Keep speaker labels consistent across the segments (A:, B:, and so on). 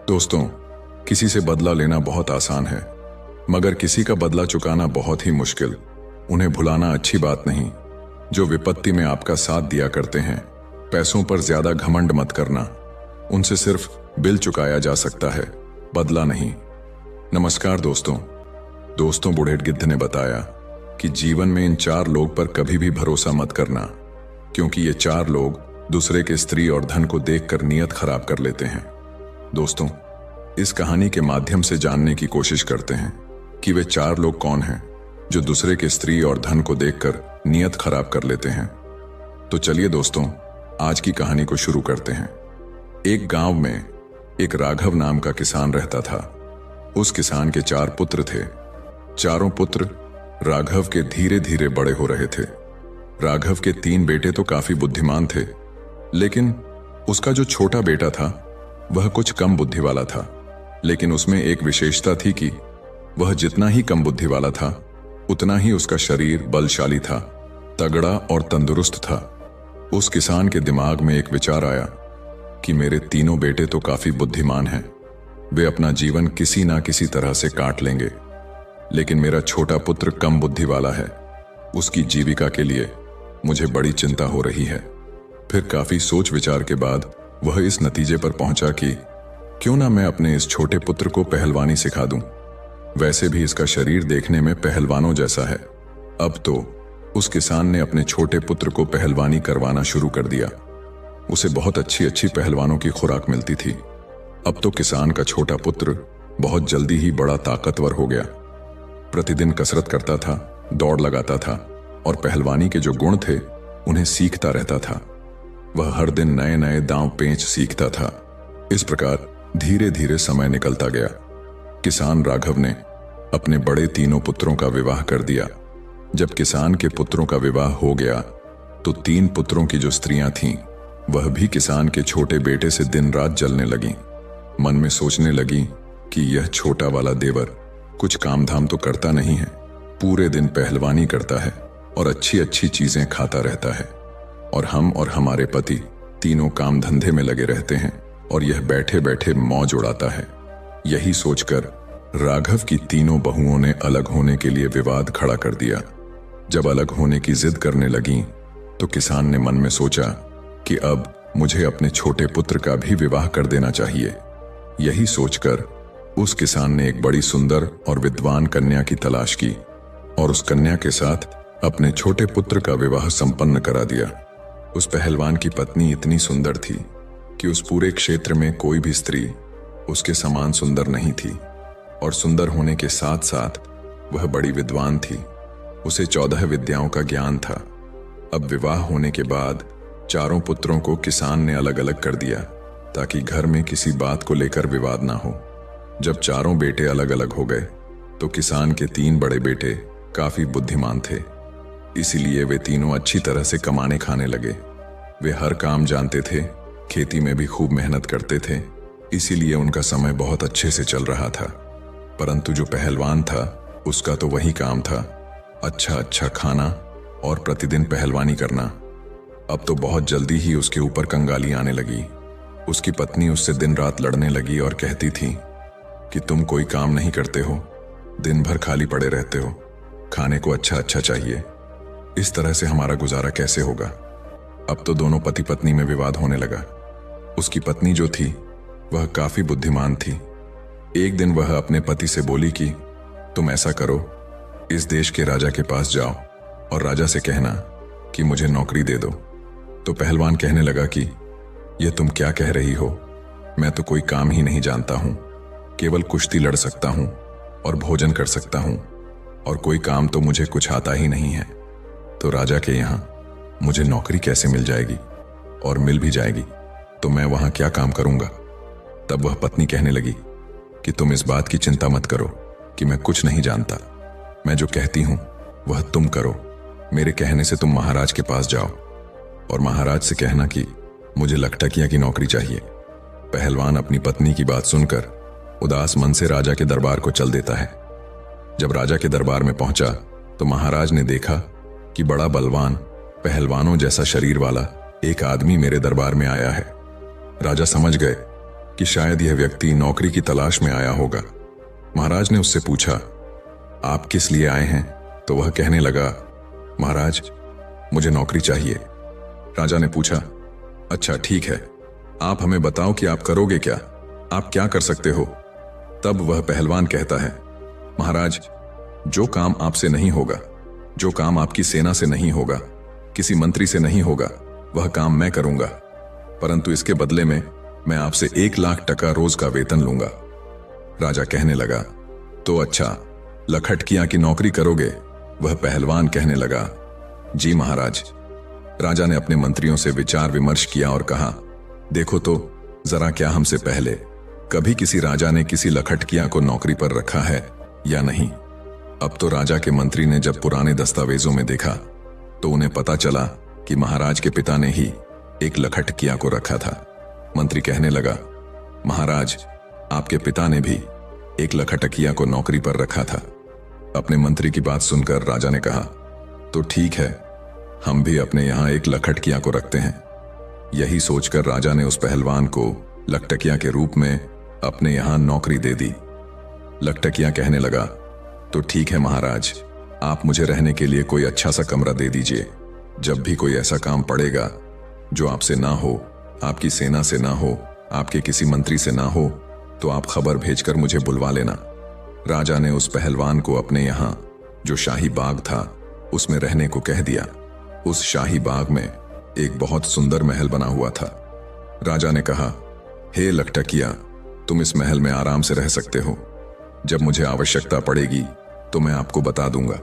A: दोस्तों, किसी से बदला लेना बहुत आसान है, मगर किसी का बदला चुकाना बहुत ही मुश्किल। उन्हें भुलाना अच्छी बात नहीं, जो विपत्ति में आपका साथ दिया करते हैं। पैसों पर ज्यादा घमंड मत करना, उनसे सिर्फ बिल चुकाया जा सकता है, बदला नहीं। नमस्कार दोस्तों, बूढ़े गिद्ध ने बताया कि जीवन में इन 4 लोग पर कभी भी भरोसा मत करना, क्योंकि ये 4 लोग दूसरे के स्त्री और धन को देखकर नियत खराब कर लेते हैं। दोस्तों, इस कहानी के माध्यम से जानने की कोशिश करते हैं कि वे 4 लोग कौन हैं जो दूसरे के स्त्री और धन को देखकर नियत खराब कर लेते हैं। तो चलिए दोस्तों, आज की कहानी को शुरू करते हैं। एक गांव में एक राघव नाम का किसान रहता था। उस किसान के 4 पुत्र थे। चारों पुत्र राघव के धीरे धीरे बड़े हो रहे थे। राघव के 3 बेटे तो काफी बुद्धिमान थे, लेकिन उसका जो छोटा बेटा था वह कुछ कम बुद्धि वाला था। लेकिन उसमें एक विशेषता थी कि वह जितना ही कम बुद्धि वाला था, उतना ही उसका शरीर बलशाली था, तगड़ा और तंदुरुस्त था। उस किसान के दिमाग में एक विचार आया कि मेरे तीनों बेटे तो काफी बुद्धिमान हैं, वे अपना जीवन किसी ना किसी तरह से काट लेंगे, लेकिन मेरा छोटा पुत्र कम बुद्धि वाला है, उसकी जीविका के लिए मुझे बड़ी चिंता हो रही है। फिर काफी सोच विचार के बाद वह इस नतीजे पर पहुंचा कि क्यों ना मैं अपने इस छोटे पुत्र को पहलवानी सिखा दूं। वैसे भी इसका शरीर देखने में पहलवानों जैसा है। अब तो उस किसान ने अपने छोटे पुत्र को पहलवानी करवाना शुरू कर दिया। उसे बहुत अच्छी पहलवानों की खुराक मिलती थी। अब तो किसान का छोटा पुत्र बहुत जल्दी ही बड़ा ताकतवर हो गया। प्रतिदिन कसरत करता था, दौड़ लगाता था और पहलवानी के जो गुण थे उन्हें सीखता रहता था। वह हर दिन नए नए दांव पेंच सीखता था। इस प्रकार धीरे धीरे समय निकलता गया। किसान राघव ने अपने बड़े तीनों पुत्रों का विवाह कर दिया। जब किसान के पुत्रों का विवाह हो गया तो 3 पुत्रों की जो स्त्रियां थीं वह भी किसान के छोटे बेटे से दिन रात जलने लगीं। मन में सोचने लगी कि यह छोटा वाला देवर कुछ काम धाम तो करता नहीं है, पूरे दिन पहलवानी करता है और अच्छी चीजें खाता रहता है, और हम और हमारे पति तीनों काम धंधे में लगे रहते हैं और यह बैठे बैठे मौज उड़ाता है। यही सोचकर राघव की तीनों बहुओं ने अलग होने के लिए विवाद खड़ा कर दिया। जब अलग होने की जिद करने लगी तो किसान ने मन में सोचा कि अब मुझे अपने छोटे पुत्र का भी विवाह कर देना चाहिए। यही सोचकर उस किसान ने एक बड़ी सुंदर और विद्वान कन्या की तलाश की और उस कन्या के साथ अपने छोटे पुत्र का विवाह संपन्न करा दिया। उस पहलवान की पत्नी इतनी सुंदर थी कि उस पूरे क्षेत्र में कोई भी स्त्री उसके समान सुंदर नहीं थी, और सुंदर होने के साथ साथ वह बड़ी विद्वान थी। उसे 14 विद्याओं का ज्ञान था। अब विवाह होने के बाद चारों पुत्रों को किसान ने अलग अलग कर दिया ताकि घर में किसी बात को लेकर विवाद ना हो। जब चारों बेटे अलग अलग हो गए तो किसान के 3 बड़े बेटे काफी बुद्धिमान थे, इसीलिए वे तीनों अच्छी तरह से कमाने खाने लगे। वे हर काम जानते थे, खेती में भी खूब मेहनत करते थे, इसीलिए उनका समय बहुत अच्छे से चल रहा था। परंतु जो पहलवान था उसका तो वही काम था, अच्छा खाना और प्रतिदिन पहलवानी करना। अब तो बहुत जल्दी ही उसके ऊपर कंगाली आने लगी। उसकी पत्नी उससे दिन रात लड़ने लगी और कहती थी कि तुम कोई काम नहीं करते हो, दिन भर खाली पड़े रहते हो, खाने को अच्छा चाहिए, इस तरह से हमारा गुजारा कैसे होगा। अब तो दोनों पति पत्नी में विवाद होने लगा। उसकी पत्नी जो थी वह काफी बुद्धिमान थी। एक दिन वह अपने पति से बोली कि तुम ऐसा करो, इस देश के राजा के पास जाओ और राजा से कहना कि मुझे नौकरी दे दो। तो पहलवान कहने लगा कि यह तुम क्या कह रही हो, मैं तो कोई काम ही नहीं जानता हूं, केवल कुश्ती लड़ सकता हूं और भोजन कर सकता हूं, और कोई काम तो मुझे कुछ आता ही नहीं है। तो राजा के यहाँ मुझे नौकरी कैसे मिल जाएगी, और मिल भी जाएगी तो मैं वहां क्या काम करूंगा। तब वह पत्नी कहने लगी कि तुम इस बात की चिंता मत करो कि मैं कुछ नहीं जानता, मैं जो कहती हूं वह तुम करो। मेरे कहने से तुम महाराज के पास जाओ और महाराज से कहना कि मुझे लखटकिया की नौकरी चाहिए। पहलवान अपनी पत्नी की बात सुनकर उदास मन से राजा के दरबार को चल देता है। जब राजा के दरबार में पहुंचा तो महाराज ने देखा कि बड़ा बलवान पहलवानों जैसा शरीर वाला एक आदमी मेरे दरबार में आया है। राजा समझ गए कि शायद यह व्यक्ति नौकरी की तलाश में आया होगा। महाराज ने उससे पूछा, आप किस लिए आए हैं? तो वह कहने लगा, महाराज, मुझे नौकरी चाहिए। राजा ने पूछा, अच्छा ठीक है, आप हमें बताओ कि आप करोगे क्या, आप क्या कर सकते हो? तब वह पहलवान कहता है, महाराज, जो काम आपसे नहीं होगा, जो काम आपकी सेना से नहीं होगा, किसी मंत्री से नहीं होगा, वह काम मैं करूंगा, परंतु इसके बदले में मैं आपसे 1,00,000 रोज का वेतन लूंगा। राजा कहने लगा, तो अच्छा, लखटकियां की नौकरी करोगे? वह पहलवान कहने लगा, जी महाराज। राजा ने अपने मंत्रियों से विचार विमर्श किया और कहा, देखो तो जरा, क्या हमसे पहले कभी किसी राजा ने किसी लखटकिया को नौकरी पर रखा है या नहीं? अब तो राजा के मंत्री ने जब पुराने दस्तावेजों में देखा तो उन्हें पता चला कि महाराज के पिता ने ही एक लखटकिया को रखा था। मंत्री कहने लगा, महाराज, आपके पिता ने भी एक लखटकिया को नौकरी पर रखा था। अपने मंत्री की बात सुनकर राजा ने कहा, तो ठीक है, हम भी अपने यहां एक लखटकिया को रखते हैं। यही सोचकर राजा ने उस पहलवान को लखटकिया के रूप में अपने यहां नौकरी दे दी। लखटकिया कहने लगा, तो ठीक है महाराज, आप मुझे रहने के लिए कोई अच्छा सा कमरा दे दीजिए। जब भी कोई ऐसा काम पड़ेगा जो आपसे ना हो, आपकी सेना से ना हो, आपके किसी मंत्री से ना हो, तो आप खबर भेजकर मुझे बुलवा लेना। राजा ने उस पहलवान को अपने यहां जो शाही बाग था उसमें रहने को कह दिया। उस शाही बाग में एक बहुत सुंदर महल बना हुआ था। राजा ने कहा, हे लखटकिया, तुम इस महल में आराम से रह सकते हो। जब मुझे आवश्यकता पड़ेगी तो मैं आपको बता दूंगा।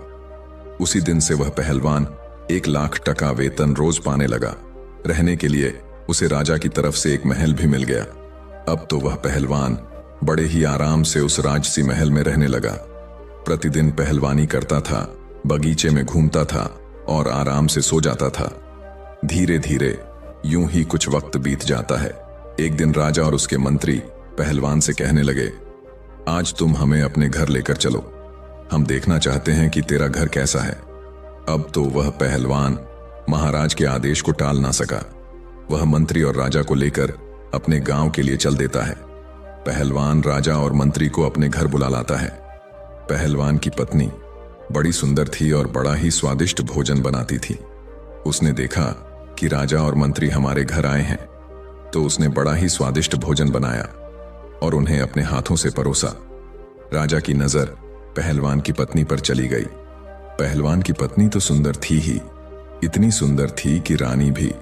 A: उसी दिन से वह पहलवान 1,00,000 वेतन रोज पाने लगा। रहने के लिए उसे राजा की तरफ से एक महल भी मिल गया। अब तो वह पहलवान बड़े ही आराम से उस राजसी महल में रहने लगा। प्रतिदिन पहलवानी करता था, बगीचे में घूमता था और आराम से सो जाता था। धीरे धीरे यूं ही कुछ वक्त बीत जाता है। एक दिन राजा और उसके मंत्री पहलवान से कहने लगे, आज तुम हमें अपने घर लेकर चलो, हम देखना चाहते हैं कि तेरा घर कैसा है। अब तो वह पहलवान महाराज के आदेश को टाल ना सका। वह मंत्री और राजा को लेकर अपने गांव के लिए चल देता है। पहलवान राजा और मंत्री को अपने घर बुला लाता है। पहलवान की पत्नी बड़ी सुंदर थी और बड़ा ही स्वादिष्ट भोजन बनाती थी। उसने देखा कि राजा और मंत्री हमारे घर आए हैं, तो उसने बड़ा ही स्वादिष्ट भोजन बनाया और उन्हें अपने हाथों से परोसा। राजा की नजर पहलवान की पत्नी पर चली गई। पहलवान की पत्नी तो सुंदर थी ही, इतनी सुंदर थी कि रानी भी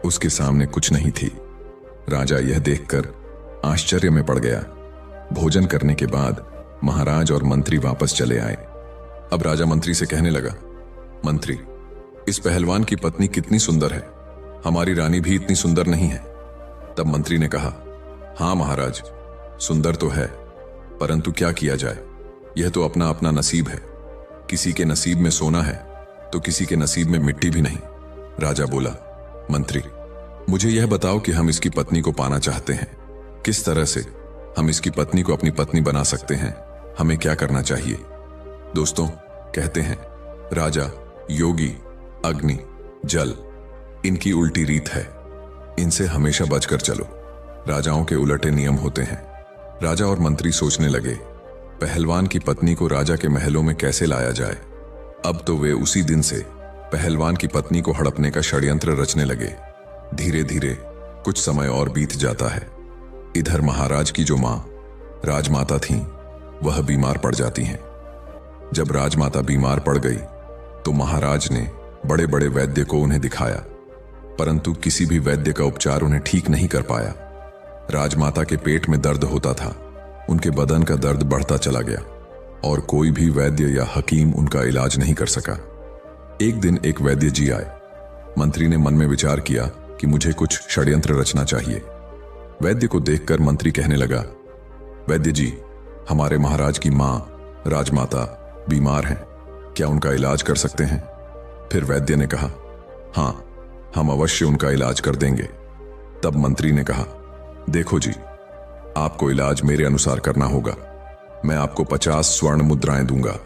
A: उसके सामने कुछ नहीं थी। राजा यह देखकर आश्चर्य में पड़ गया। भोजन करने के बाद महाराज और मंत्री वापस चले आए। अब राजा मंत्री से कहने लगा, मंत्री, इस पहलवान की पत्नी कितनी सुंदर है, हमारी रानी भी इतनी सुंदर नहीं है। तब मंत्री ने कहा, हाँ महाराज, सुंदर तो है, परंतु क्या किया जाए, यह तो अपना अपना नसीब है। किसी के नसीब में सोना है तो किसी के नसीब में मिट्टी भी नहीं। राजा बोला, मंत्री, मुझे यह बताओ कि हम इसकी पत्नी को पाना चाहते हैं, किस तरह से हम इसकी पत्नी को अपनी पत्नी बना सकते हैं, हमें क्या करना चाहिए? दोस्तों, कहते हैं राजा, योगी, अग्नि, जल, इनकी उल्टी रीत है, इनसे हमेशा बचकर चलो। राजाओं के उलटे नियम होते हैं। राजा और मंत्री सोचने लगे, पहलवान की पत्नी को राजा के महलों में कैसे लाया जाए। अब तो वे उसी दिन से पहलवान की पत्नी को हड़पने का षड्यंत्र रचने लगे। धीरे धीरे कुछ समय और बीत जाता है। इधर महाराज की जो मां राजमाता थीं, वह बीमार पड़ जाती हैं। जब राजमाता बीमार पड़ गई तो महाराज ने बड़े बड़े वैद्य को उन्हें दिखाया, परंतु किसी भी वैद्य का उपचार उन्हें ठीक नहीं कर पाया। राजमाता के पेट में दर्द होता था, उनके बदन का दर्द बढ़ता चला गया और कोई भी वैद्य या हकीम उनका इलाज नहीं कर सका। एक दिन एक वैद्य जी आए। मंत्री ने मन में विचार किया कि मुझे कुछ षड्यंत्र रचना चाहिए। वैद्य को देखकर मंत्री कहने लगा, वैद्य जी, हमारे महाराज की मां राजमाता बीमार हैं, क्या उनका इलाज कर सकते हैं? फिर वैद्य ने कहा, हाँ, हम अवश्य उनका इलाज कर देंगे। तब मंत्री ने कहा, देखो जी, आपको इलाज मेरे अनुसार करना होगा। मैं आपको 50 स्वर्ण मुद्राएं दूंगा।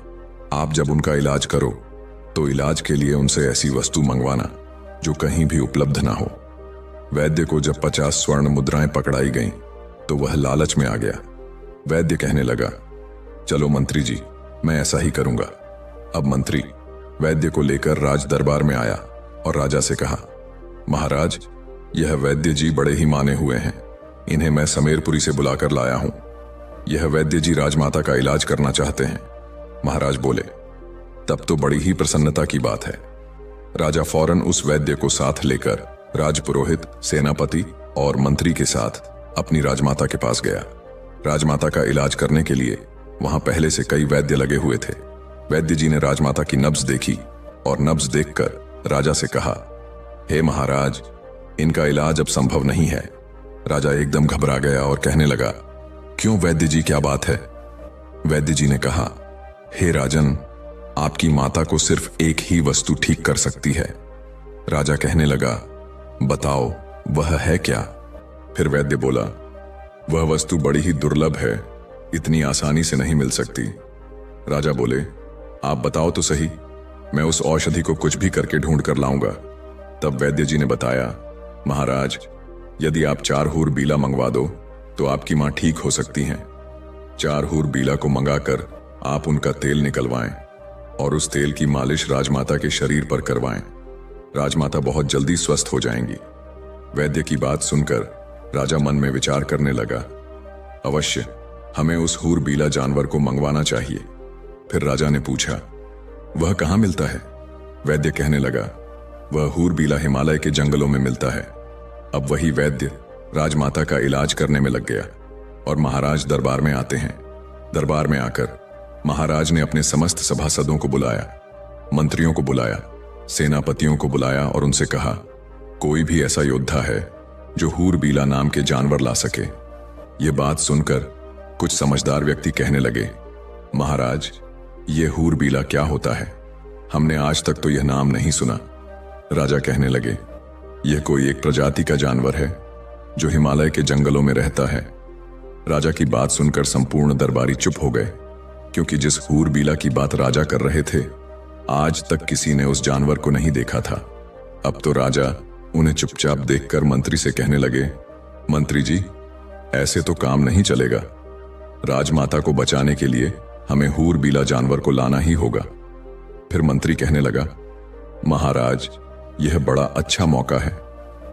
A: आप जब उनका इलाज करो तो इलाज के लिए उनसे ऐसी वस्तु मंगवाना जो कहीं भी उपलब्ध ना हो। वैद्य को जब 50 स्वर्ण मुद्राएं पकड़ाई गईं तो वह लालच में आ गया। वैद्य कहने लगा, चलो मंत्री जी, मैं ऐसा ही करूंगा। अब मंत्री वैद्य को लेकर राज दरबार में आया और राजा से कहा, महाराज, यह वैद्य जी बड़े ही माने हुए हैं, इन्हें मैं समेरपुरी से बुलाकर लाया हूं। यह वैद्य जी राजमाता का इलाज करना चाहते हैं। महाराज बोले, तब तो बड़ी ही प्रसन्नता की बात है। राजा फौरन उस वैद्य को साथ लेकर राजपुरोहित, सेनापति और मंत्री के साथ अपनी राजमाता के पास गया। राजमाता का इलाज करने के लिए वहां पहले से कई वैद्य लगे हुए थे। वैद्य जी ने राजमाता की नब्ज देखी और नब्ज देखकर राजा से कहा, हे महाराज, इनका इलाज अब संभव नहीं है। राजा एकदम घबरा गया और कहने लगा, क्यों वैद्य जी, क्या बात है? वैद्य जी ने कहा, हे राजन, आपकी माता को सिर्फ एक ही वस्तु ठीक कर सकती है। राजा कहने लगा, बताओ वह है क्या? फिर वैद्य बोला, वह वस्तु बड़ी ही दुर्लभ है, इतनी आसानी से नहीं मिल सकती। राजा बोले, आप बताओ तो सही, मैं उस औषधि को कुछ भी करके ढूंढ कर लाऊंगा। तब वैद्य जी ने बताया, महाराज, यदि आप 4 हूर बीला मंगवा दो तो आपकी मां ठीक हो सकती हैं। 4 हूर बीला को मंगाकर आप उनका तेल निकलवाएं और उस तेल की मालिश राजमाता के शरीर पर करवाएं। राजमाता बहुत जल्दी स्वस्थ हो जाएंगी। वैद्य की बात सुनकर राजा मन में विचार करने लगा, अवश्य हमें उस हूर बीला जानवर को मंगवाना चाहिए। फिर राजा ने पूछा, वह कहां मिलता है? वैद्य कहने लगा, वह हूर बीला हिमालय के जंगलों में मिलता है। अब वही वैद्य राजमाता का इलाज करने में लग गया और महाराज दरबार में आते हैं। दरबार में आकर महाराज ने अपने समस्त सभासदों को बुलाया, मंत्रियों को बुलाया, सेनापतियों को बुलाया और उनसे कहा, कोई भी ऐसा योद्धा है जो हूर बीला नाम के जानवर ला सके। ये बात सुनकर कुछ समझदार व्यक्ति कहने लगे, महाराज, ये हूर बीला क्या होता है? हमने आज तक तो यह नाम नहीं सुना। राजा कहने लगे, यह कोई एक प्रजाति का जानवर है जो हिमालय के जंगलों में रहता है। राजा की बात सुनकर संपूर्ण दरबारी चुप हो गए, क्योंकि जिस हूर बीला की बात राजा कर रहे थे, आज तक किसी ने उस जानवर को नहीं देखा था। अब तो राजा उन्हें चुपचाप देखकर मंत्री से कहने लगे, मंत्री जी, ऐसे तो काम नहीं चलेगा। राजमाता को बचाने के लिए हमें हूर बीला जानवर को लाना ही होगा। फिर मंत्री कहने लगा, महाराज, यह बड़ा अच्छा मौका है।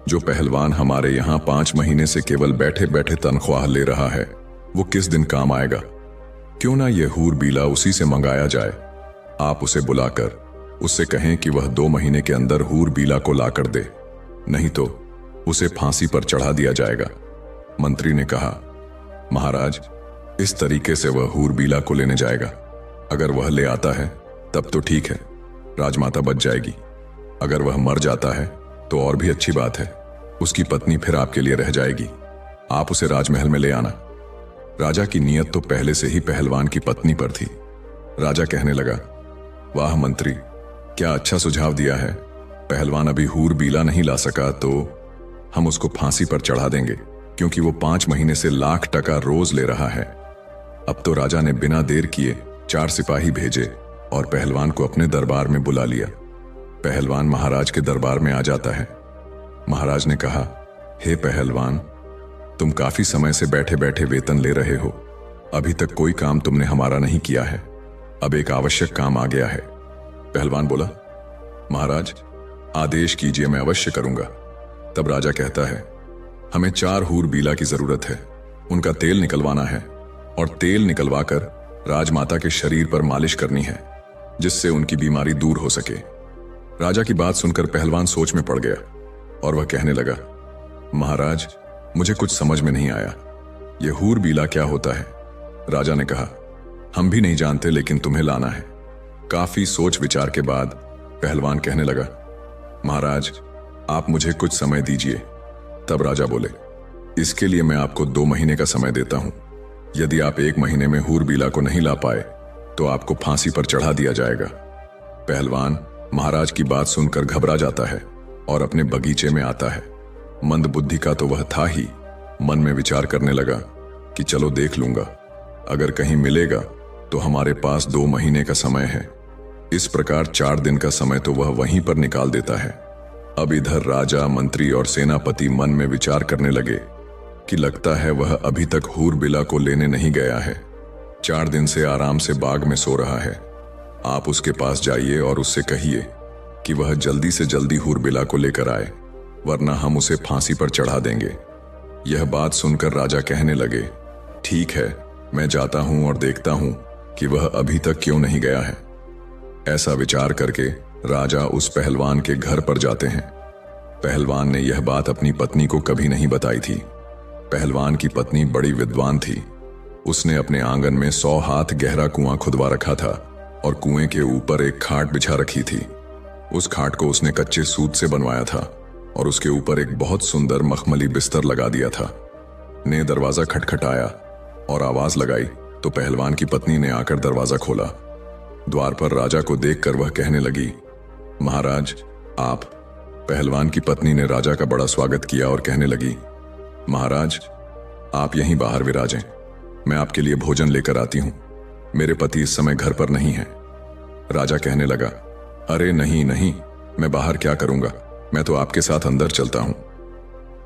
A: जो पहलवान हमारे यहां 5 महीने से केवल बैठे बैठे तनख्वाह ले रहा है, वो किस दिन काम आएगा? क्यों ना यह हूर बीला उसी से मंगाया जाए। आप उसे बुलाकर उससे कहें कि वह 2 महीने के अंदर हूर बीला को लाकर दे, नहीं तो उसे फांसी पर चढ़ा दिया जाएगा। मंत्री ने कहा, महाराज, इस तरीके से वह हूर बीला को लेने जाएगा। अगर वह ले आता है तब तो ठीक है, राजमाता बच जाएगी। अगर वह मर जाता है तो और भी अच्छी बात है, उसकी पत्नी फिर आपके लिए रह जाएगी। आप उसे राजमहल में ले आना। राजा की नीयत तो पहले से ही पहलवान की पत्नी पर थी। राजा कहने लगा, वाह मंत्री, क्या अच्छा सुझाव दिया है। पहलवान अभी हूर बीला नहीं ला सका तो हम उसको फांसी पर चढ़ा देंगे, क्योंकि वो 5 महीने से लाख टका रोज ले रहा है। अब तो राजा ने बिना देर किए 4 सिपाही भेजे और पहलवान को अपने दरबार में बुला लिया। पहलवान महाराज के दरबार में आ जाता है। महाराज ने कहा, हे पहलवान, तुम काफी समय से बैठे बैठे वेतन ले रहे हो, अभी तक कोई काम तुमने हमारा नहीं किया है। अब एक आवश्यक काम आ गया है। पहलवान बोला, महाराज, आदेश कीजिए, मैं अवश्य करूंगा। तब राजा कहता है, हमें 4 हूर बीला की जरूरत है, उनका तेल निकलवाना है और तेल निकलवाकर राजमाता के शरीर पर मालिश करनी है, जिससे उनकी बीमारी दूर हो सके। राजा की बात सुनकर पहलवान सोच में पड़ गया और वह कहने लगा, महाराज, मुझे कुछ समझ में नहीं आया, यह हूर बीला क्या होता है? राजा ने कहा, हम भी नहीं जानते, लेकिन तुम्हें लाना है। काफी सोच विचार के बाद पहलवान कहने लगा, महाराज, आप मुझे कुछ समय दीजिए। तब राजा बोले, इसके लिए मैं आपको 2 महीने का समय देता हूं। यदि आप 1 महीने में हूर बीला को नहीं ला पाए तो आपको फांसी पर चढ़ा दिया जाएगा। पहलवान महाराज की बात सुनकर घबरा जाता है और अपने बगीचे में आता है। मंद बुद्धि का तो वह था ही, मन में विचार करने लगा कि चलो देख लूंगा, अगर कहीं मिलेगा तो हमारे पास 2 महीने का समय है। इस प्रकार 4 दिन का समय तो वह वहीं पर निकाल देता है। अब इधर राजा, मंत्री और सेनापति मन में विचार करने लगे कि लगता है वह अभी तक हूरबिला को लेने नहीं गया है। 4 दिन से आराम से बाग में सो रहा है। आप उसके पास जाइए और उससे कहिए कि वह जल्दी से जल्दी हूरबिला को लेकर आए, वरना हम उसे फांसी पर चढ़ा देंगे। यह बात सुनकर राजा कहने लगे, ठीक है, मैं जाता हूं और देखता हूं कि वह अभी तक क्यों नहीं गया है। ऐसा विचार करके राजा उस पहलवान के घर पर जाते हैं। पहलवान ने यह बात अपनी पत्नी को कभी नहीं बताई थी। पहलवान की पत्नी बड़ी विद्वान थी। उसने अपने आंगन में 100 हाथ गहरा कुआं खुदवा रखा था और कुएं के ऊपर एक खाट बिछा रखी थी। उस खाट को उसने कच्चे सूत से बनवाया था और उसके ऊपर एक बहुत सुंदर मखमली बिस्तर लगा दिया था। ने दरवाजा खटखटाया और आवाज लगाई तो पहलवान की पत्नी ने आकर दरवाजा खोला। द्वार पर राजा को देखकर वह कहने लगी, महाराज आप। पहलवान की पत्नी ने राजा का बड़ा स्वागत किया और कहने लगी, महाराज आप यहीं बाहर विराजें, मैं आपके लिए भोजन लेकर आती हूं। मेरे पति इस समय घर पर नहीं है। राजा कहने लगा, अरे नहीं नहीं, मैं बाहर क्या करूंगा, मैं तो आपके साथ अंदर चलता हूं।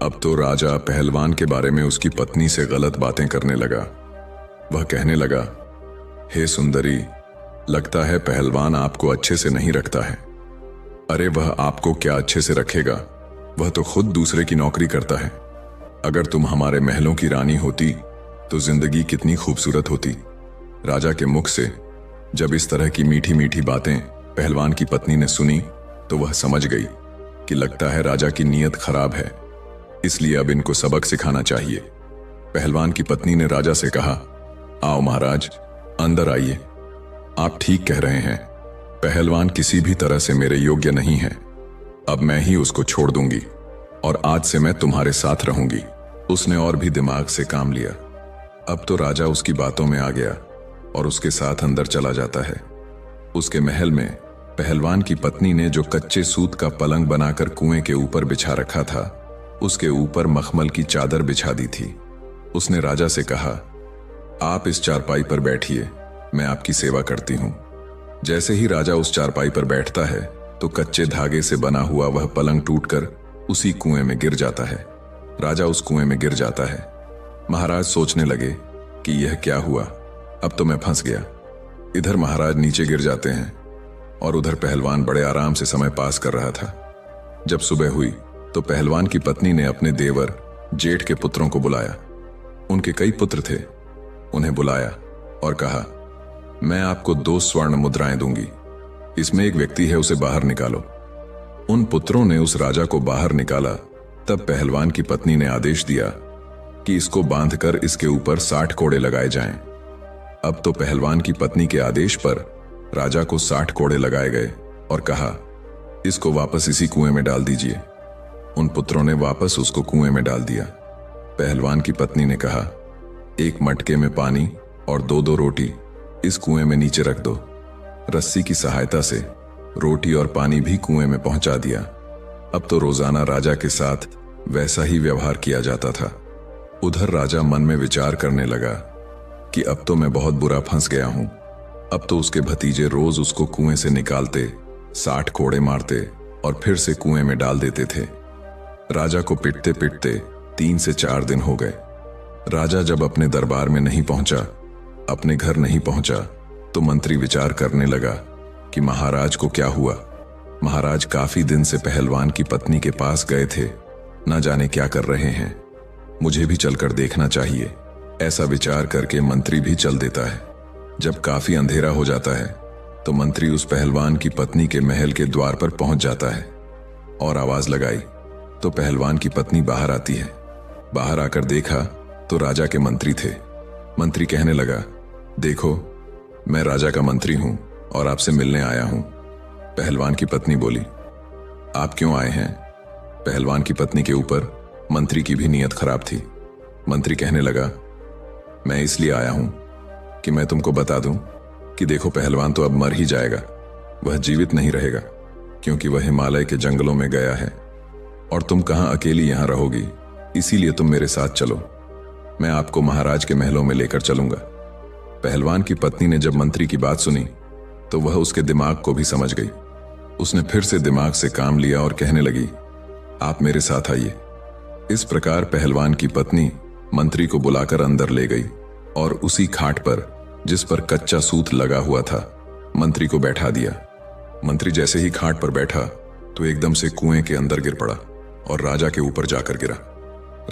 A: अब तो राजा पहलवान के बारे में उसकी पत्नी से गलत बातें करने लगा। वह कहने लगा, हे सुंदरी, लगता है पहलवान आपको अच्छे से नहीं रखता है। अरे वह आपको क्या अच्छे से रखेगा, वह तो खुद दूसरे की नौकरी करता है। अगर तुम हमारे महलों की रानी होती तो जिंदगी कितनी खूबसूरत होती। राजा के मुख से जब इस तरह की मीठी मीठी बातें पहलवान की पत्नी ने सुनी तो वह समझ गई कि लगता है राजा की नीयत खराब है, इसलिए अब इनको सबक सिखाना चाहिए। पहलवान की पत्नी ने राजा से कहा, आओ महाराज, अंदर आइए। आप ठीक कह रहे हैं, पहलवान किसी भी तरह से मेरे योग्य नहीं है। अब मैं ही उसको छोड़ दूंगी और आज से मैं तुम्हारे साथ रहूंगी। उसने और भी दिमाग से काम लिया। अब तो राजा उसकी बातों में आ गया और उसके साथ अंदर चला जाता है। उसके महल में पहलवान की पत्नी ने जो कच्चे सूत का पलंग बनाकर कुएं के ऊपर बिछा रखा था, उसके ऊपर मखमल की चादर बिछा दी थी। उसने राजा से कहा, आप इस चारपाई पर बैठिए, मैं आपकी सेवा करती हूं। जैसे ही राजा उस चारपाई पर बैठता है तो कच्चे धागे से बना हुआ वह पलंग टूटकर उसी कुएं में गिर जाता है। राजा उस कुएं में गिर जाता है। महाराज सोचने लगे कि यह क्या हुआ, अब तो मैं फंस गया। इधर महाराज नीचे गिर जाते हैं और उधर पहलवान बड़े आराम से समय पास कर रहा था। जब सुबह हुई तो पहलवान की पत्नी ने अपने देवर जेठ के पुत्रों को बुलाया। उनके कई पुत्र थे। उन्हें बुलाया और कहा, मैं आपको 2 स्वर्ण मुद्राएं दूंगी, इसमें एक व्यक्ति है, उसे बाहर निकालो। उन पुत्रों ने उस राजा को बाहर निकाला। तब पहलवान की पत्नी ने आदेश दिया कि इसको बांधकर इसके ऊपर 60 कोड़े लगाए जाएं। अब तो पहलवान की पत्नी के आदेश पर राजा को 60 कोड़े लगाए गए और कहा, इसको वापस इसी कुएं में डाल दीजिए। उन पुत्रों ने वापस उसको कुएं में डाल दिया। पहलवान की पत्नी ने कहा, एक मटके में पानी और 2-2 रोटी इस कुएं में नीचे रख दो। रस्सी की सहायता से रोटी और पानी भी कुएं में पहुंचा दिया। अब तो रोजाना राजा के साथ वैसा ही व्यवहार किया जाता था। उधर राजा मन में विचार करने लगा कि अब तो मैं बहुत बुरा फंस गया हूं। अब तो उसके भतीजे रोज उसको कुएं से निकालते, 60 कोड़े मारते और फिर से कुएं में डाल देते थे। राजा को पिटते पिटते 3 से 4 दिन हो गए। राजा जब अपने दरबार में नहीं पहुंचा, अपने घर नहीं पहुंचा, तो मंत्री विचार करने लगा कि महाराज को क्या हुआ। महाराज काफी दिन से पहलवान की पत्नी के पास गए थे, न जाने क्या कर रहे हैं, मुझे भी चलकर देखना चाहिए। ऐसा विचार करके मंत्री भी चल देता है। जब काफी अंधेरा हो जाता है तो मंत्री उस पहलवान की पत्नी के महल के द्वार पर पहुंच जाता है और आवाज लगाई तो पहलवान की पत्नी बाहर आती है। बाहर आकर देखा तो राजा के मंत्री थे। मंत्री कहने लगा, देखो, मैं राजा का मंत्री हूं और आपसे मिलने आया हूं। पहलवान की पत्नी बोली, आप क्यों आए हैं? पहलवान की पत्नी के ऊपर मंत्री की भी नीयत खराब थी। मंत्री कहने लगा, मैं इसलिए आया हूं कि मैं तुमको बता दूं कि देखो, पहलवान तो अब मर ही जाएगा, वह जीवित नहीं रहेगा, क्योंकि वह हिमालय के जंगलों में गया है और तुम कहां अकेली यहां रहोगी, इसीलिए तुम मेरे साथ चलो, मैं आपको महाराज के महलों में लेकर चलूंगा। पहलवान की पत्नी ने जब मंत्री की बात सुनी तो वह उसके दिमाग को भी समझ गई। उसने फिर से दिमाग से काम लिया और कहने लगी, आप मेरे साथ आइए। इस प्रकार पहलवान की पत्नी मंत्री को बुलाकर अंदर ले गई और उसी खाट पर, जिस पर कच्चा सूत लगा हुआ था, मंत्री को बैठा दिया। मंत्री जैसे ही खाट पर बैठा तो एकदम से कुएं के अंदर गिर पड़ा और राजा के ऊपर जाकर गिरा।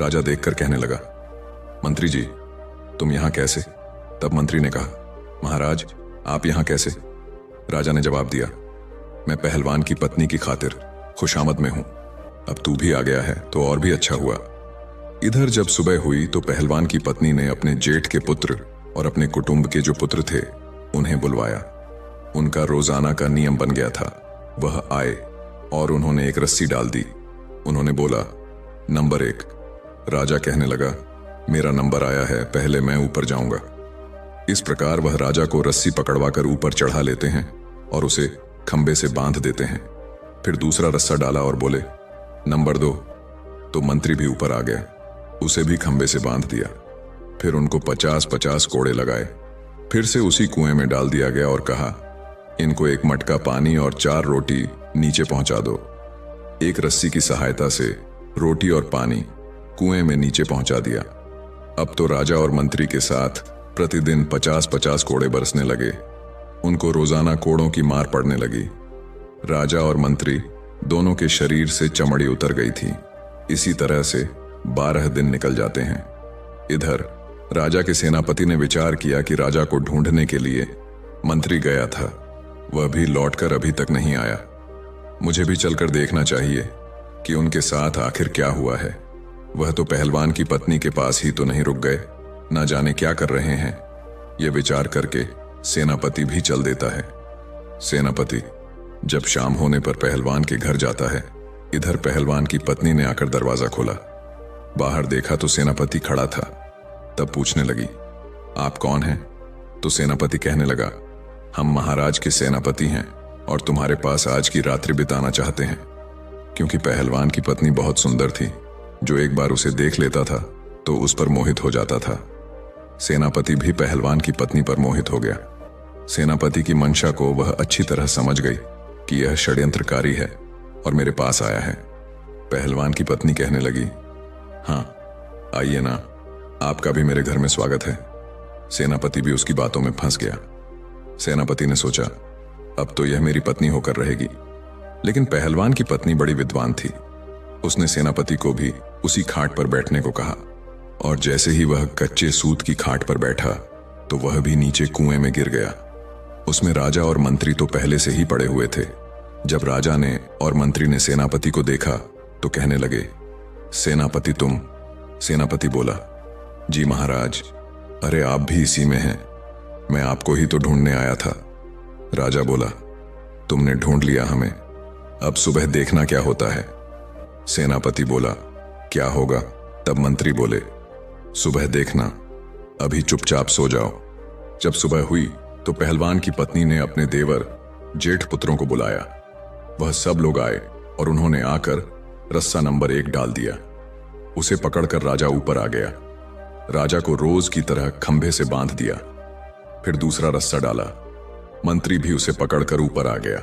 A: राजा देखकर कहने लगा, मंत्री जी, तुम यहां कैसे? तब मंत्री ने कहा, महाराज, आप यहां कैसे? राजा ने जवाब दिया, मैं पहलवान की पत्नी की खातिर खुशामद में हूं। अब तू भी आ गया है तो और भी अच्छा हुआ। इधर जब सुबह हुई तो पहलवान की पत्नी ने अपने जेठ के पुत्र और अपने कुटुंब के जो पुत्र थे उन्हें बुलवाया। उनका रोजाना का नियम बन गया था। वह आए और उन्होंने एक रस्सी डाल दी। उन्होंने बोला, नंबर 1। राजा कहने लगा, मेरा नंबर आया है, पहले मैं ऊपर जाऊंगा। इस प्रकार वह राजा को रस्सी पकड़वाकर ऊपर चढ़ा लेते हैं और उसे खंबे से बांध देते हैं। फिर दूसरा रस्सा डाला और बोले, नंबर 2। तो मंत्री भी ऊपर आ गया, उसे भी खंबे से बांध दिया। फिर उनको 50-50 कोड़े लगाए। फिर से उसी कुएं में डाल दिया गया और कहा, इनको एक मटका पानी और 4 रोटी नीचे पहुंचा दो। एक रस्सी की सहायता से रोटी और पानी कुएं में नीचे पहुंचा दिया। अब तो राजा और मंत्री के साथ प्रतिदिन 50-50 कोड़े बरसने लगे। उनको रोजाना कोड़ों की मार पड़ने लगी। राजा और मंत्री दोनों के शरीर से चमड़ी उतर गई थी। इसी तरह से 12 दिन निकल जाते हैं। इधर राजा के सेनापति ने विचार किया कि राजा को ढूंढने के लिए मंत्री गया था, वह भी लौटकर अभी तक नहीं आया। मुझे भी चलकर देखना चाहिए कि उनके साथ आखिर क्या हुआ है। वह तो पहलवान की पत्नी के पास ही तो नहीं रुक गए, ना जाने क्या कर रहे हैं। यह विचार करके सेनापति भी चल देता है। सेनापति जब शाम होने पर पहलवान के घर जाता है। इधर पहलवान की पत्नी ने आकर दरवाजा खोला। बाहर देखा तो सेनापति खड़ा था। तब पूछने लगी, आप कौन हैं? तो सेनापति कहने लगा, हम महाराज के सेनापति हैं और तुम्हारे पास आज की रात्रि बिताना चाहते हैं। क्योंकि पहलवान की पत्नी बहुत सुंदर थी, जो एक बार उसे देख लेता था तो उस पर मोहित हो जाता था। सेनापति भी पहलवान की पत्नी पर मोहित हो गया। सेनापति की मंशा को वह अच्छी तरह समझ गई कि यह षड्यंत्रकारी है और मेरे पास आया है। पहलवान की पत्नी कहने लगी, हाँ आइए ना, आपका भी मेरे घर में स्वागत है। सेनापति भी उसकी बातों में फंस गया। सेनापति ने सोचा, अब तो यह मेरी पत्नी होकर रहेगी। लेकिन पहलवान की पत्नी बड़ी विद्वान थी। उसने सेनापति को भी उसी खाट पर बैठने को कहा और जैसे ही वह कच्चे सूत की खाट पर बैठा तो वह भी नीचे कुएं में गिर गया। उसमें राजा और मंत्री तो पहले से ही पड़े हुए थे। जब राजा ने और मंत्री ने सेनापति को देखा तो कहने लगे, सेनापति तुम? सेनापति बोला, जी महाराज, अरे आप भी इसी में हैं, मैं आपको ही तो ढूंढने आया था। राजा बोला, तुमने ढूंढ लिया हमें, अब सुबह देखना क्या होता है। सेनापति बोला, क्या होगा? तब मंत्री बोले, सुबह देखना, अभी चुपचाप सो जाओ। जब सुबह हुई तो पहलवान की पत्नी ने अपने देवर जेठ पुत्रों को बुलाया। वह सब लोग आए और उन्होंने आकर रस्सा नंबर 1 डाल दिया। उसे पकड़कर राजा ऊपर आ गया। राजा को रोज की तरह खंभे से बांध दिया। फिर दूसरा रस्सा डाला। मंत्री भी उसे पकड़कर ऊपर आ गया।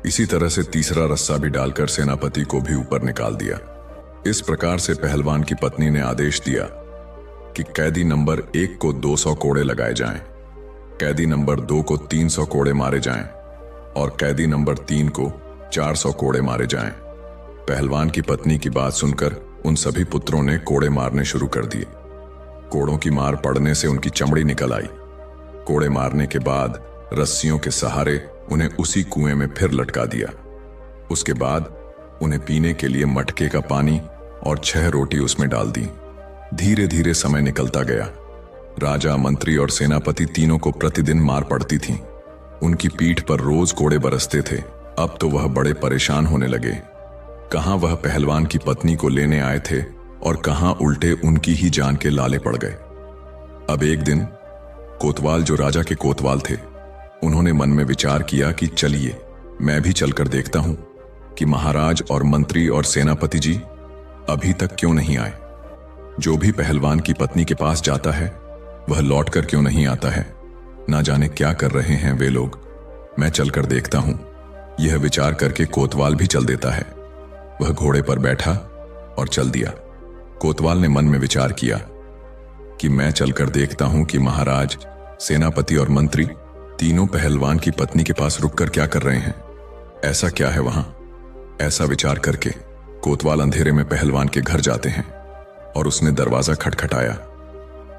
A: इसी तरह से तीसरा रस्सा भी डालकर सेनापति को भी ऊपर निकाल दिया। इस प्रकार से पहलवान की पत्नी ने आदेश दिया कि कैदी नंबर 1 को 200 कोड़े लगाए जाएं, कैदी नंबर 2 को 300 कोड़े मारे जाएं और कैदी नंबर 3 को 400 कोड़े मारे जाएं। पहलवान की पत्नी की बात सुनकर उन सभी पुत्रों ने कोड़े मारने शुरू कर दिए। कोड़ों की मार पड़ने से उनकी चमड़ी निकल आई। कोड़े मारने के बाद रस्सियों के सहारे उन्हें उसी कुएं में फिर लटका दिया। उसके बाद उन्हें पीने के लिए मटके का पानी और 6 रोटी उसमें डाल दी। धीरे धीरे समय निकलता गया। राजा, मंत्री और सेनापति तीनों को प्रतिदिन मार पड़ती थी। उनकी पीठ पर रोज कोड़े बरसते थे। अब तो वह बड़े परेशान होने लगे। कहां वह पहलवान की पत्नी को लेने आए थे और कहां उल्टे उनकी ही जान के लाले पड़ गए। अब एक दिन कोतवाल, जो राजा के कोतवाल थे, उन्होंने मन में विचार किया कि चलिए मैं भी चलकर देखता हूं कि महाराज और मंत्री और सेनापति जी अभी तक क्यों नहीं आए। जो भी पहलवान की पत्नी के पास जाता है वह लौटकर क्यों नहीं आता है। ना जाने क्या कर रहे हैं वे लोग, मैं चलकर देखता हूं। यह विचार करके कोतवाल भी चल देता है। वह घोड़े पर बैठा और चल दिया। कोतवाल ने मन में विचार किया कि मैं चलकर देखता हूं कि महाराज, सेनापति और मंत्री तीनों पहलवान की पत्नी के पास रुककर क्या कर रहे हैं। ऐसा क्या है वहां। ऐसा विचार करके कोतवाल अंधेरे में पहलवान के घर जाते हैं और उसने दरवाजा खटखटाया।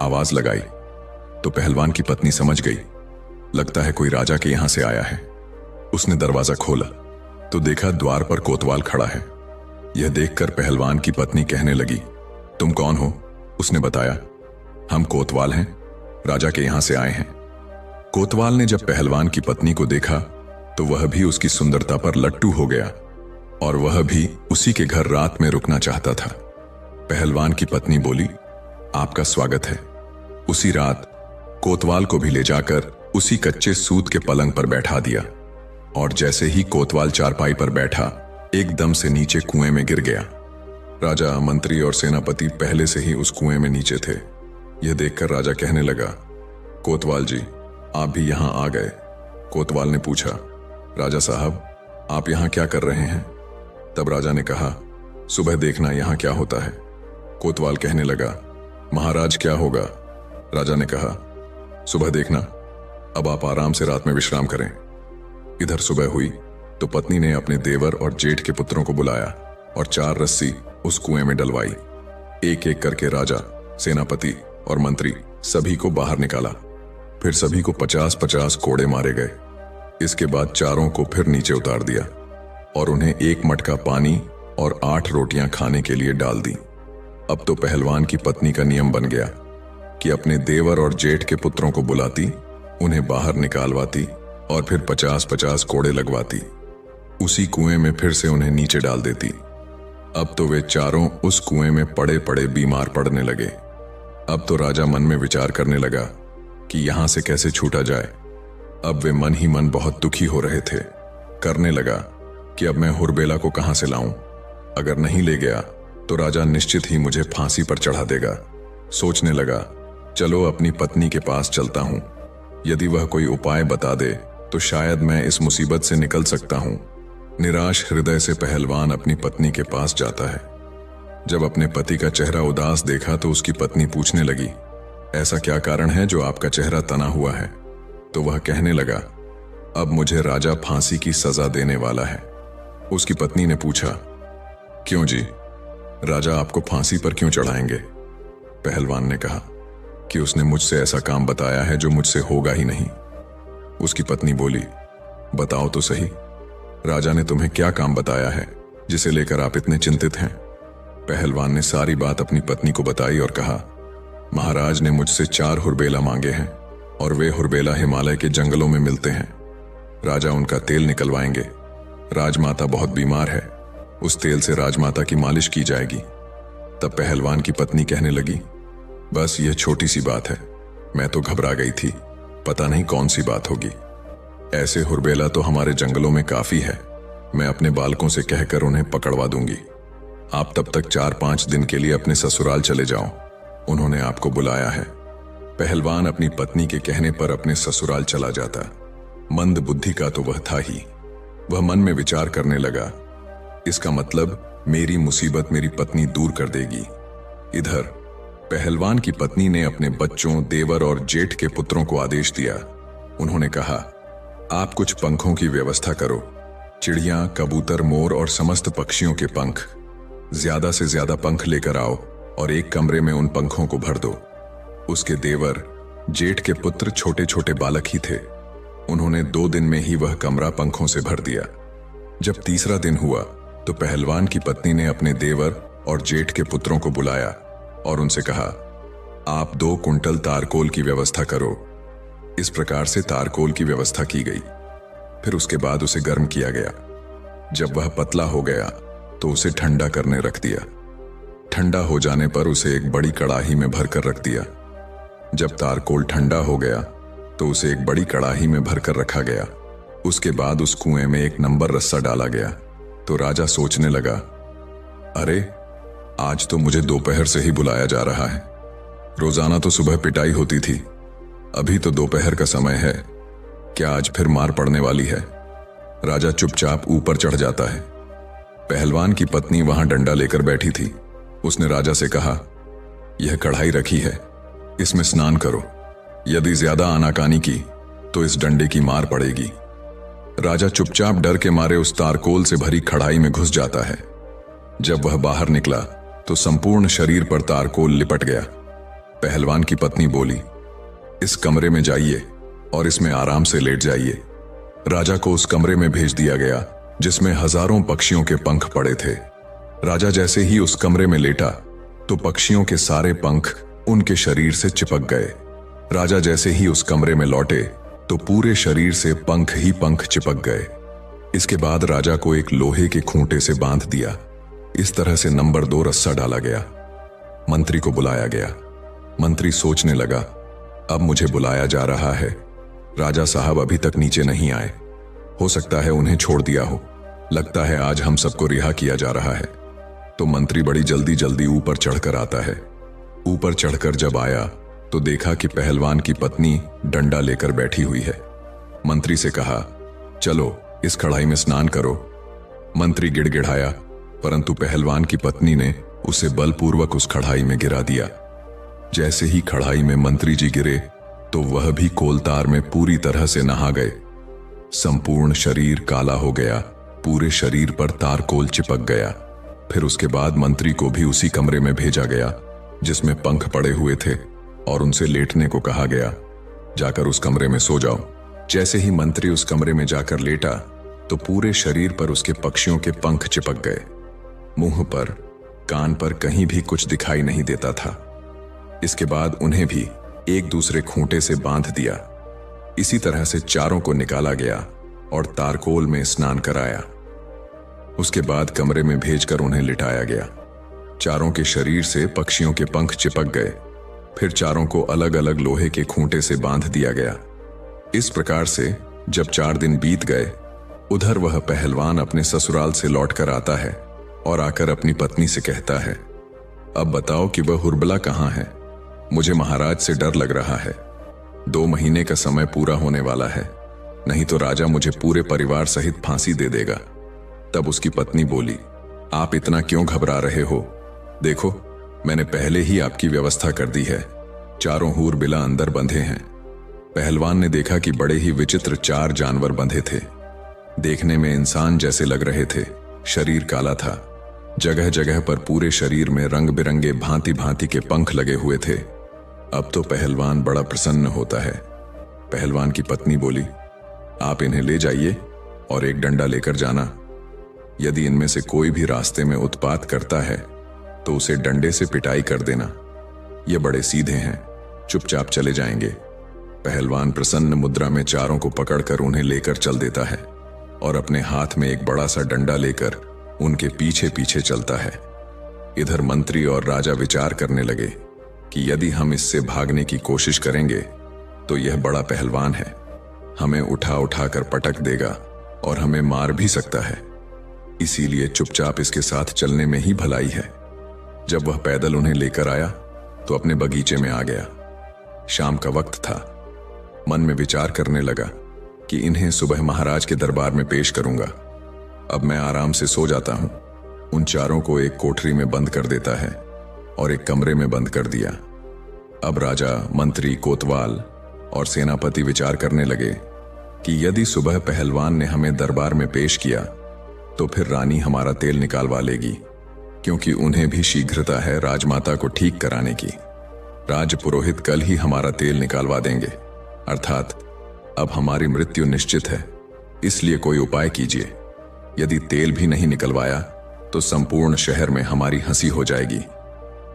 A: आवाज लगाई तो पहलवान की पत्नी समझ गई, लगता है कोई राजा के यहां से आया है। उसने दरवाजा खोला तो देखा द्वार पर कोतवाल खड़ा है। यह देखकर पहलवान की पत्नी कहने लगी, तुम कौन हो। उसने बताया, हम कोतवाल हैं, राजा के यहां से आए हैं। कोतवाल ने जब पहलवान की पत्नी को देखा तो वह भी उसकी सुंदरता पर लट्टू हो गया और वह भी उसी के घर रात में रुकना चाहता था। पहलवान की पत्नी बोली, आपका स्वागत है। उसी रात कोतवाल को भी ले जाकर उसी कच्चे सूत के पलंग पर बैठा दिया और जैसे ही कोतवाल चारपाई पर बैठा एकदम से नीचे कुएं में गिर गया। राजा, मंत्री और सेनापति पहले से ही उस कुएं में नीचे थे। यह देखकर राजा कहने लगा, कोतवाल जी, आप भी यहां आ गए। कोतवाल ने पूछा, राजा साहब, आप यहां क्या कर रहे हैं। तब राजा ने कहा, सुबह देखना यहां क्या होता है। कोतवाल कहने लगा, महाराज क्या होगा। राजा ने कहा, सुबह देखना, अब आप आराम से रात में विश्राम करें। इधर सुबह हुई तो पत्नी ने अपने देवर और जेठ के पुत्रों को बुलाया और 4 रस्सी उस कुएं में डलवाई। एक एक करके राजा, सेनापति और मंत्री सभी को बाहर निकाला। फिर सभी को 50-50 कोड़े मारे गए। इसके बाद चारों को फिर नीचे उतार दिया और उन्हें 1 मटका पानी और 8 रोटियां खाने के लिए डाल दी। अब तो पहलवान की पत्नी का नियम बन गया कि अपने देवर और जेठ के पुत्रों को बुलाती, उन्हें बाहर निकालवाती और फिर 50-50 कोड़े लगवाती। उसी कुएं में फिर से उन्हें नीचे डाल देती। अब तो वे चारों उस कुएं में पड़े पड़े बीमार पड़ने लगे। अब तो राजा मन में विचार करने लगा कि यहां से कैसे छूटा जाए। अब वे मन ही मन बहुत दुखी हो रहे थे। करने लगा कि अब मैं हुरबेला को कहां से लाऊं। अगर नहीं ले गया तो राजा निश्चित ही मुझे फांसी पर चढ़ा देगा। सोचने लगा, चलो अपनी पत्नी के पास चलता हूं, यदि वह कोई उपाय बता दे तो शायद मैं इस मुसीबत से निकल सकता हूं। निराश हृदय से पहलवान अपनी पत्नी के पास जाता है। जब अपने पति का चेहरा उदास देखा तो उसकी पत्नी पूछने लगी, ऐसा क्या कारण है जो आपका चेहरा तना हुआ है। तो वह कहने लगा, अब मुझे राजा फांसी की सजा देने वाला है। उसकी पत्नी ने पूछा, क्यों जी, राजा आपको फांसी पर क्यों चढ़ाएंगे। पहलवान ने कहा कि उसने मुझसे ऐसा काम बताया है जो मुझसे होगा ही नहीं। उसकी पत्नी बोली, बताओ तो सही, राजा ने तुम्हें क्या काम बताया है जिसे लेकर आप इतने चिंतित हैं। पहलवान ने सारी बात अपनी पत्नी को बताई और कहा, महाराज ने मुझसे 4 हुरबेला मांगे हैं और वे हुरबेला हिमालय के जंगलों में मिलते हैं। राजा उनका तेल निकलवाएंगे। राजमाता बहुत बीमार है, उस तेल से राजमाता की मालिश की जाएगी। तब पहलवान की पत्नी कहने लगी, बस यह छोटी सी बात है, मैं तो घबरा गई थी, पता नहीं कौन सी बात होगी। ऐसे हुरबेला तो हमारे जंगलों में काफी है, मैं अपने बालकों से कहकर उन्हें पकड़वा दूंगी। आप तब तक 4-5 दिन के लिए अपने ससुराल चले जाओ, उन्होंने आपको बुलाया है। पहलवान अपनी पत्नी के कहने पर अपने ससुराल चला जाता। मंद बुद्धि का तो वह था ही। वह मन में विचार करने लगा, इसका मतलब मेरी मुसीबत मेरी पत्नी दूर कर देगी। इधर पहलवान की पत्नी ने अपने बच्चों, देवर और जेठ के पुत्रों को आदेश दिया। उन्होंने कहा, आप कुछ पंखों की व्यवस्था करो, चिड़िया, कबूतर, मोर और समस्त पक्षियों के पंख, ज्यादा से ज्यादा पंख लेकर आओ और एक कमरे में उन पंखों को भर दो। उसके देवर, जेठ के पुत्र छोटे छोटे बालक ही थे। उन्होंने 2 दिन में ही वह कमरा पंखों से भर दिया। जब तीसरा दिन हुआ तो पहलवान की पत्नी ने अपने देवर और जेठ के पुत्रों को बुलाया और उनसे कहा, आप 2 कुंटल तारकोल की व्यवस्था करो। इस प्रकार से तारकोल की व्यवस्था की गई। फिर उसके बाद उसे गर्म किया गया। जब वह पतला हो गया तो उसे ठंडा करने रख दिया। ठंडा हो जाने पर उसे एक बड़ी कड़ाही में भरकर रख दिया। जब तारकोल ठंडा हो गया तो उसे एक बड़ी कड़ाही में भरकर रखा गया। उसके बाद उस कुएं में एक नंबर रस्सा डाला गया। तो राजा सोचने लगा, अरे आज तो मुझे दोपहर से ही बुलाया जा रहा है। रोजाना तो सुबह पिटाई होती थी, अभी तो दोपहर का समय है, क्या आज फिर मार पड़ने वाली है। राजा चुपचाप ऊपर चढ़ जाता है। पहलवान की पत्नी वहां डंडा लेकर बैठी थी। उसने राजा से कहा, यह कढ़ाई रखी है, इसमें स्नान करो। यदि ज्यादा आनाकानी की तो इस डंडे की मार पड़ेगी। राजा चुपचाप डर के मारे उस तारकोल से भरी कड़ाही में घुस जाता है। जब वह बाहर निकला तो संपूर्ण शरीर पर तारकोल लिपट गया। पहलवान की पत्नी बोली, इस कमरे में जाइए और इसमें आराम से लेट जाइए। राजा को उस कमरे में भेज दिया गया जिसमें हजारों पक्षियों के पंख पड़े थे। राजा जैसे ही उस कमरे में लेटा तो पक्षियों के सारे पंख उनके शरीर से चिपक गए। राजा जैसे ही उस कमरे में लौटे तो पूरे शरीर से पंख ही पंख चिपक गए। इसके बाद राजा को एक लोहे के खूंटे से बांध दिया। इस तरह से नंबर 2 रस्सा डाला गया। मंत्री को बुलाया गया। मंत्री सोचने लगा, अब मुझे बुलाया जा रहा है। राजा साहब अभी तक नीचे नहीं आए। हो सकता है उन्हें छोड़ दिया हो। लगता है आज हम सबको रिहा किया जा रहा है। तो मंत्री बड़ी जल्दी जल्दी ऊपर चढ़कर आता है। ऊपर चढ़कर जब आया तो देखा कि पहलवान की पत्नी डंडा लेकर बैठी हुई है। मंत्री से कहा, चलो इस कढ़ाई में स्नान करो। मंत्री गिड़गिड़ाया, परंतु पहलवान की पत्नी ने उसे बलपूर्वक उस कढ़ाई में गिरा दिया। जैसे ही कढ़ाई में मंत्री जी गिरे तो वह भी कोलतार में पूरी तरह से नहा गए। संपूर्ण शरीर काला हो गया, पूरे शरीर पर तारकोल चिपक गया। फिर उसके बाद मंत्री को भी उसी कमरे में भेजा गया जिसमें पंख पड़े हुए थे और उनसे लेटने को कहा गया। जाकर उस कमरे में सो जाओ। जैसे ही मंत्री उस कमरे में जाकर लेटा तो पूरे शरीर पर उसके पक्षियों के पंख चिपक गए। मुंह पर, कान पर कहीं भी कुछ दिखाई नहीं देता था। इसके बाद उन्हें भी एक दूसरे खूंटे से बांध दिया। इसी तरह से चारों को निकाला गया और तारकोल में स्नान कराया। उसके बाद कमरे में भेजकर उन्हें लिटाया गया। चारों के शरीर से पक्षियों के पंख चिपक गए। फिर चारों को अलग अलग लोहे के खूंटे से बांध दिया गया। इस प्रकार से जब 4 दिन बीत गए, उधर वह पहलवान अपने ससुराल से लौटकर आता है और आकर अपनी पत्नी से कहता है, अब बताओ कि वह हुर्बला कहाँ है। मुझे महाराज से डर लग रहा है। 2 महीने का समय पूरा होने वाला है, नहीं तो राजा मुझे पूरे परिवार सहित फांसी दे देगा। तब उसकी पत्नी बोली, आप इतना क्यों घबरा रहे हो? देखो, मैंने पहले ही आपकी व्यवस्था कर दी है। चारों हूरबिला अंदर बंधे हैं। पहलवान ने देखा कि बड़े ही विचित्र 4 जानवर बंधे थे। देखने में इंसान जैसे लग रहे थे। शरीर काला था। जगह जगह पर पूरे शरीर में रंग बिरंगे भांति भांति के पंख लगे हुए थे। अब तो पहलवान बड़ा प्रसन्न होता है। पहलवान की पत्नी बोली, आप इन्हें ले जाइए और एक डंडा लेकर जाना। यदि इनमें से कोई भी रास्ते में उत्पात करता है तो उसे डंडे से पिटाई कर देना। ये बड़े सीधे हैं, चुपचाप चले जाएंगे। पहलवान प्रसन्न मुद्रा में चारों को पकड़कर उन्हें लेकर चल देता है और अपने हाथ में एक बड़ा सा डंडा लेकर उनके पीछे पीछे चलता है। इधर मंत्री और राजा विचार करने लगे कि यदि हम इससे भागने की कोशिश करेंगे तो यह बड़ा पहलवान है, हमें उठा उठा कर पटक देगा और हमें मार भी सकता है। इसीलिए चुपचाप इसके साथ चलने में ही भलाई है। जब वह पैदल उन्हें लेकर आया तो अपने बगीचे में आ गया। शाम का वक्त था। मन में विचार करने लगा कि इन्हें सुबह महाराज के दरबार में पेश करूंगा। अब मैं आराम से सो जाता हूं। उन चारों को एक कोठरी में बंद कर देता है और एक कमरे में बंद कर दिया। अब राजा, मंत्री, कोतवाल और सेनापति विचार करने लगे कि यदि सुबह पहलवान ने हमें दरबार में पेश किया तो फिर रानी हमारा तेल निकालवा लेगी, क्योंकि उन्हें भी शीघ्रता है राजमाता को ठीक कराने की। राज पुरोहित कल ही हमारा तेल निकालवा देंगे, अर्थात अब हमारी मृत्यु निश्चित है। इसलिए कोई उपाय कीजिए। यदि तेल भी नहीं निकलवाया तो संपूर्ण शहर में हमारी हंसी हो जाएगी।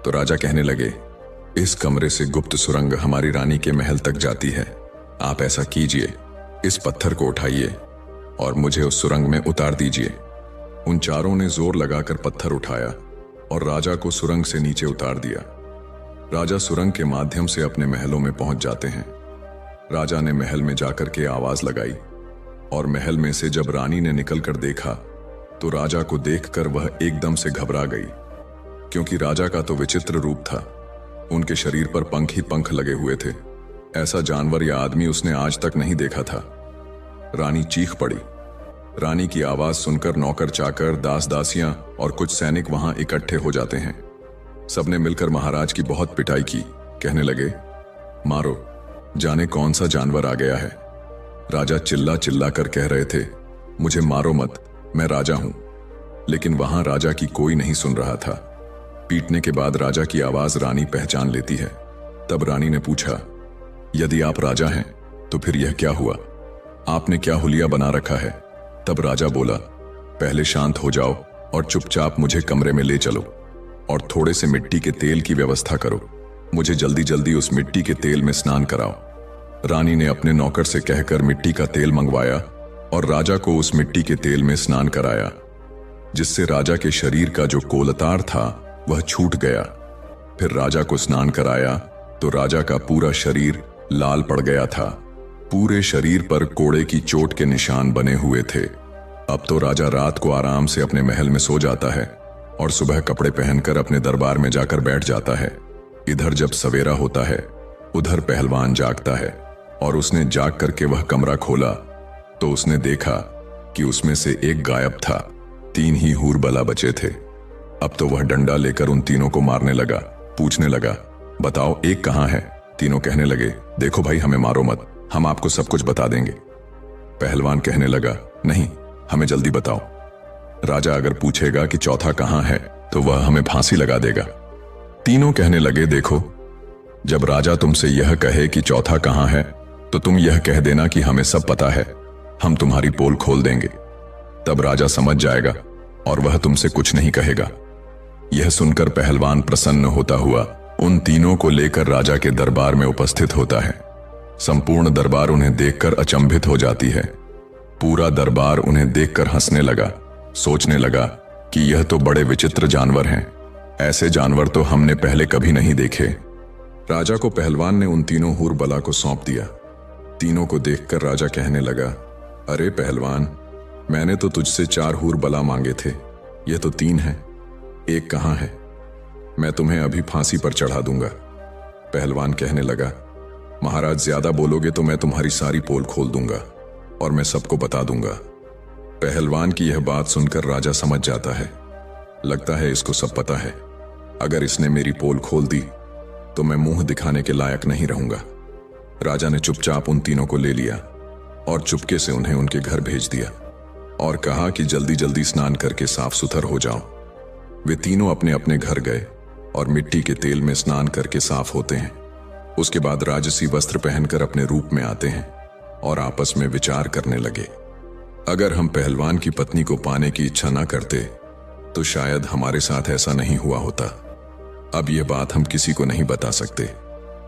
A: तो राजा कहने लगे, इस कमरे से गुप्त सुरंग हमारी रानी के महल तक जाती है। आप ऐसा कीजिए, इस पत्थर को उठाइए और मुझे उस सुरंग में उतार दीजिए। उन चारों ने जोर लगाकर पत्थर उठाया और राजा को सुरंग से नीचे उतार दिया। राजा सुरंग के माध्यम से अपने महलों में पहुंच जाते हैं। राजा ने महल में जाकर के आवाज लगाई और महल में से जब रानी ने निकलकर देखा तो राजा को देखकर वह एकदम से घबरा गई, क्योंकि राजा का तो विचित्र रूप था। उनके शरीर पर पंख ही पंख लगे हुए थे। ऐसा जानवर या आदमी उसने आज तक नहीं देखा था। रानी चीख पड़ी। रानी की आवाज सुनकर नौकर चाकर, दास दासियां और कुछ सैनिक वहां इकट्ठे हो जाते हैं। सबने मिलकर महाराज की बहुत पिटाई की। कहने लगे, मारो, जाने कौन सा जानवर आ गया है। राजा चिल्ला चिल्ला कर कह रहे थे, मुझे मारो मत, मैं राजा हूं। लेकिन वहां राजा की कोई नहीं सुन रहा था। पीटने के बाद राजा की आवाज रानी पहचान लेती है। तब रानी ने पूछा, यदि आप राजा हैं तो फिर यह क्या हुआ? आपने क्या हुलिया बना रखा है? तब राजा बोला, पहले शांत हो जाओ और चुपचाप मुझे कमरे में ले चलो और थोड़े से मिट्टी के तेल की व्यवस्था करो। मुझे जल्दी जल्दी उस मिट्टी के तेल में स्नान कराओ। रानी ने अपने नौकर से कहकर मिट्टी का तेल मंगवाया और राजा को उस मिट्टी के तेल में स्नान कराया, जिससे राजा के शरीर का जो कोलतार था वह छूट गया। फिर राजा को स्नान कराया तो राजा का पूरा शरीर लाल पड़ गया था। पूरे शरीर पर कोड़े की चोट के निशान बने हुए थे। अब तो राजा रात को आराम से अपने महल में सो जाता है और सुबह कपड़े पहनकर अपने दरबार में जाकर बैठ जाता है। इधर जब सवेरा होता है उधर पहलवान जागता है और उसने जाग करके वह कमरा खोला तो उसने देखा कि उसमें से एक गायब था। 3 ही हूरबला बचे थे। अब तो वह डंडा लेकर उन तीनों को मारने लगा। पूछने लगा, बताओ एक कहां है? तीनों कहने लगे, देखो भाई, हमें मारो मत, हम आपको सब कुछ बता देंगे। पहलवान कहने लगा, नहीं, हमें जल्दी बताओ। राजा अगर पूछेगा कि चौथा कहां है तो वह हमें फांसी लगा देगा। तीनों कहने लगे, देखो, जब राजा तुमसे यह कहे कि चौथा कहां है तो तुम यह कह देना कि हमें सब पता है, हम तुम्हारी पोल खोल देंगे। तब राजा समझ जाएगा और वह तुमसे कुछ नहीं कहेगा। यह सुनकर पहलवान प्रसन्न होता हुआ उन तीनों को लेकर राजा के दरबार में उपस्थित होता है। संपूर्ण दरबार उन्हें देखकर अचंभित हो जाती है। पूरा दरबार उन्हें देखकर हंसने लगा, सोचने लगा कि यह तो बड़े विचित्र जानवर हैं, ऐसे जानवर तो हमने पहले कभी नहीं देखे। राजा को पहलवान ने उन तीनों हूरबला को सौंप दिया। तीनों को देखकर राजा कहने लगा, अरे पहलवान, मैंने तो तुझसे 4 हूरबला मांगे थे, यह तो 3 हैं, एक कहां है? मैं तुम्हें अभी फांसी पर चढ़ा दूंगा। पहलवान कहने लगा, महाराज, ज्यादा बोलोगे तो मैं तुम्हारी सारी पोल खोल दूंगा और मैं सबको बता दूंगा। पहलवान की यह बात सुनकर राजा समझ जाता है, लगता है इसको सब पता है। अगर इसने मेरी पोल खोल दी तो मैं मुंह दिखाने के लायक नहीं रहूंगा। राजा ने चुपचाप उन तीनों को ले लिया और चुपके से उन्हें उनके घर भेज दिया और कहा कि जल्दी जल्दी स्नान करके साफ सुथर हो जाओ। वे तीनों अपने अपने घर गए और मिट्टी के तेल में स्नान करके साफ होते हैं। उसके बाद राजसी वस्त्र पहनकर अपने रूप में आते हैं और आपस में विचार करने लगे, अगर हम पहलवान की पत्नी को पाने की इच्छा न करते तो शायद हमारे साथ ऐसा नहीं हुआ होता। अब यह बात हम किसी को नहीं बता सकते।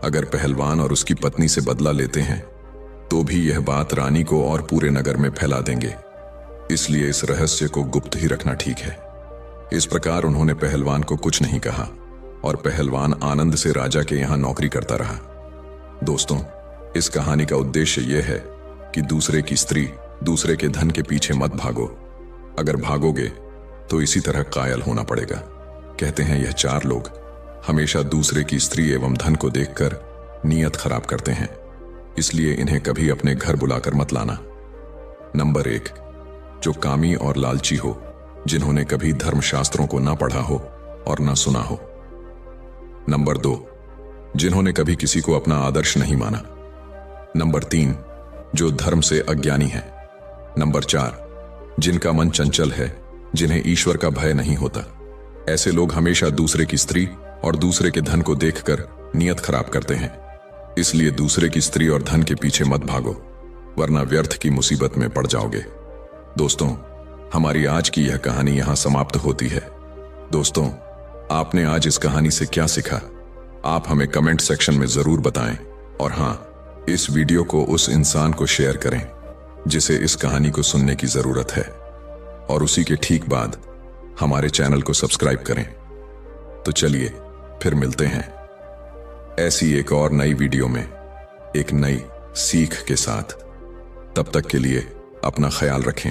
A: अगर पहलवान और उसकी पत्नी से बदला लेते हैं तो भी यह बात रानी को और पूरे नगर में फैला देंगे, इसलिए इस रहस्य को गुप्त ही रखना ठीक है। इस प्रकार उन्होंने पहलवान को कुछ नहीं कहा और पहलवान आनंद से राजा के यहां नौकरी करता रहा। दोस्तों, इस कहानी का उद्देश्य यह है कि दूसरे की स्त्री, दूसरे के धन के पीछे मत भागो। अगर भागोगे तो इसी तरह कायल होना पड़ेगा। कहते हैं यह 4 लोग हमेशा दूसरे की स्त्री एवं धन को देखकर नीयत खराब करते हैं, इसलिए इन्हें कभी अपने घर बुलाकर मत लाना। नंबर 1, जो कामी और लालची हो, जिन्होंने कभी धर्मशास्त्रों को ना पढ़ा हो और ना सुना हो। नंबर 2, जिन्होंने कभी किसी को अपना आदर्श नहीं माना। नंबर 3, जो धर्म से अज्ञानी है। नंबर 4, जिनका मन चंचल है, जिन्हें ईश्वर का भय नहीं होता। ऐसे लोग हमेशा दूसरे की स्त्री और दूसरे के धन को देखकर नियत खराब करते हैं, इसलिए दूसरे की स्त्री और धन के पीछे मत भागो, वरना व्यर्थ की मुसीबत में पड़ जाओगे। दोस्तों, हमारी आज की यह कहानी यहां समाप्त होती है। दोस्तों, आपने आज इस कहानी से क्या सीखा? आप हमें कमेंट सेक्शन में जरूर बताएं और हां, इस वीडियो को उस इंसान को शेयर करें जिसे इस कहानी को सुनने की जरूरत है, और उसी के ठीक बाद हमारे चैनल को सब्सक्राइब करें। तो चलिए फिर मिलते हैं ऐसी एक और नई वीडियो में एक नई सीख के साथ। तब तक के लिए अपना ख्याल रखें।